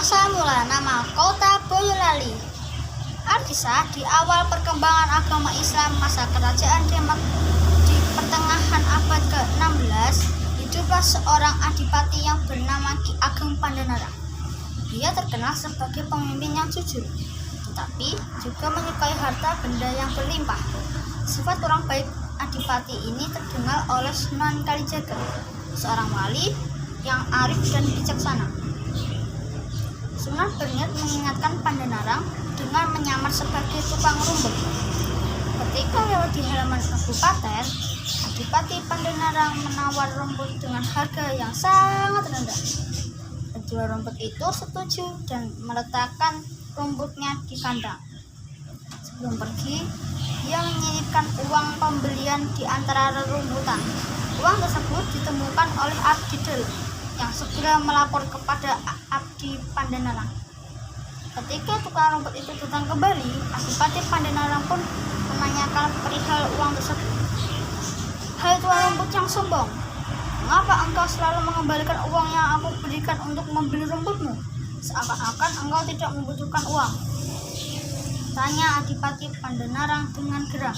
Asal mula nama kota Boyolali. Kisah di awal perkembangan agama Islam masa kerajaan Demak di pertengahan abad ke-16, hiduplah seorang adipati yang bernama Ki Ageng Pandanarang. Dia terkenal sebagai pemimpin yang jujur, tetapi juga menyukai harta benda yang berlimpah. Sifat orang baik adipati ini terkenal oleh Sunan Kalijaga, seorang wali yang arif dan bijaksana. Sunan berniat mengingatkan Pandanarang dengan menyamar sebagai tukang rumput. Ketika lewat di halaman kabupaten, Adipati Pandanarang menawar rumput dengan harga yang sangat rendah. Penjual rumput itu setuju dan meletakkan rumputnya di kandang. Sebelum pergi, dia menyisipkan uang pembelian di antara rerumputan. Uang tersebut ditemukan oleh Abdi Del yang segera melapor kepada Abdi Pandanarang. Ketika tukang rumput itu datang kembali, Adipati Pandanarang pun menanyakan perihal uang tersebut. "Hai tukang rumput yang sombong, mengapa engkau selalu mengembalikan uang yang aku berikan untuk membeli rumputmu? Seakan-akan engkau tidak membutuhkan uang," tanya Adipati Pandanarang dengan geram.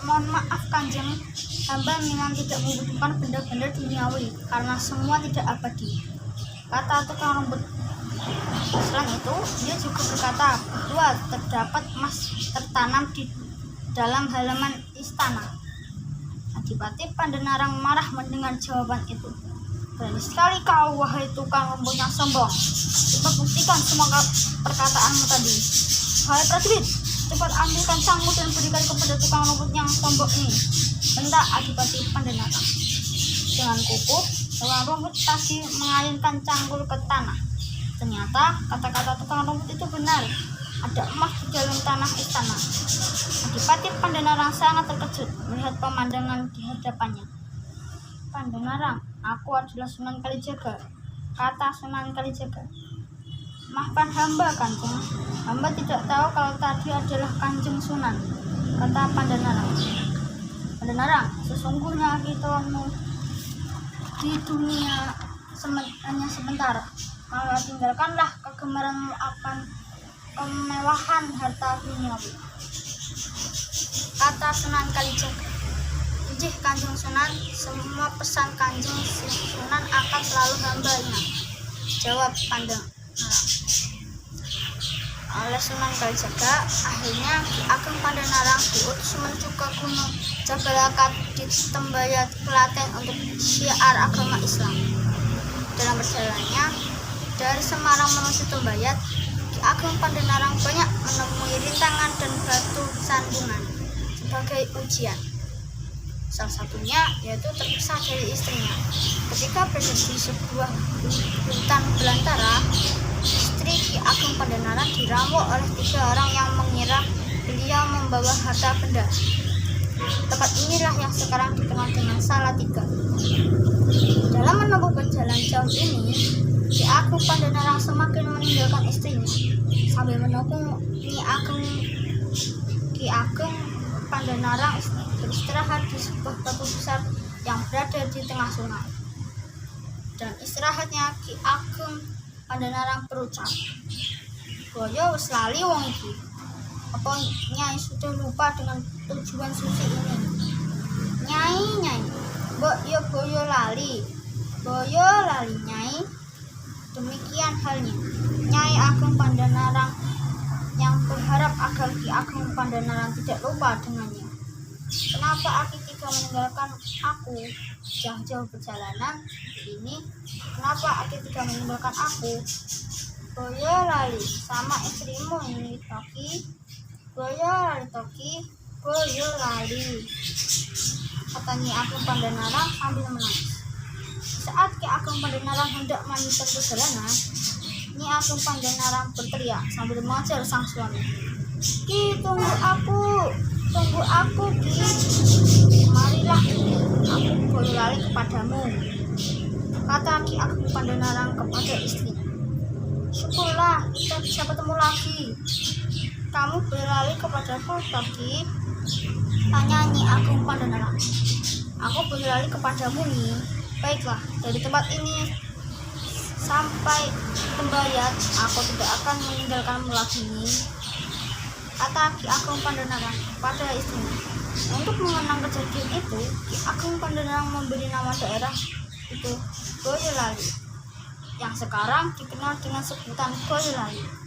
"Mohon maaf Kanjeng, hamba memang tidak membutuhkan benda-benda duniawi karena semua tidak abadi," kata tukang rumput. Selain itu, dia juga berkata bahwa terdapat emas tertanam di dalam halaman istana. Adipati Pandanarang marah mendengar jawaban itu. "Berani sekali kau, wahai tukang rumput yang sombong. Cepat buktikan semua perkataanmu tadi. Hai prajurit, cepat ambilkan cangkul dan berikan kepada tukang rumput yang sombong ini," bentak Adipati Pandanarang. Dengan kukuh, tukang rumput tadi mengalirkan cangkul ke tanah. Ternyata kata-kata tukang rumput itu benar. Ada emas di dalam tanah istana. Adipati Pandanarang sangat terkejut melihat pemandangan di hadapannya. "Pandanarang, aku adalah Sunan Kalijaga," kata Sunan Kalijaga. "Maafkan hamba Kanjeng, hamba tidak tahu kalau tadi adalah Kanjeng Sunan," kata Pandanarang. "Pandanarang, sesungguhnya hitauanmu di dunia hanya sebentar. Maka tinggalkanlah kegemaranmu akan kemewahan harta duniawi," kata Sunan Kalijaga. "Injih Kanjeng Sunan, semua pesan Kanjeng Sunan akan selalu hamba ingat," jawab Pandanarang. Oleh Sunan Kalijaga, akhirnya Ki Ageng Pandanarang diutus menuju ke Gunung Jabalakat di Tembayat, Klaten untuk syiar agama Islam. Dalam perjalanannya dari Semarang menuju Tembayat, Ki Ageng Pandanarang banyak menemui rintangan dan batu sandungan sebagai ujian. Salah satunya yaitu terpisah dari istrinya. Ketika berada di sebuah hutan belantara, istri Ki Ageng Pandanarang dirampok oleh 3 orang yang mengira beliau membawa harta benda. Tempat inilah yang sekarang dikenal dengan Salatiga. Dalam menempuh perjalanan jauh ini, Ki Ageng Pandanarang semakin meninggalkan istrinya. Sambil menunggu Ki Ageng Pandanarang beristirahat di sebuah batu besar yang berada di tengah sungai. Dan istirahatnya Ki Ageng Pandanarang berucap, "Boyo wis lali wong iki. Apa Nyai sudah lupa dengan tujuan suci ini? Nyai, mbok yo boyo lali Nyai." Demikian halnya Nyai Ageng Pandanarang yang berharap agar Ki Ageng Pandanarang tidak lupa dengannya. "Kenapa Aki tidak meninggalkan aku jauh-jauh perjalanan ini? Kenapa Aki tidak meninggalkan aku? Boyo lali sama istrimu ini Toki. Boyo lali," kata Nyai Ageng Pandanarang sambil menangis. Saat Ki Ageng Pandanarang hendak melanjutkan perjalanan, Nyai Ageng Pandanarang berteriak sambil mengejar sang suami. "Ki, tunggu aku Ki. Marilah, aku Boyolali kepadamu," kata Ki Ageng Pandanarang kepada istrinya. "Syukurlah kita bisa bertemu lagi. Kamu Boyolali kepadaku Toki?" tanya Nyai Ageng Pandanarang. "Aku Boyolali kepadamu nih." "Baiklah, dari tempat ini sampai tembayat, aku tidak akan meninggalkanmu lagi, kata Ki Ageng Pandanarang pada istrinya. Untuk mengenang kejadian itu, Ki Ageng Pandanarang memberi nama daerah itu Boyolali, yang sekarang dikenal dengan sebutan Boyolali.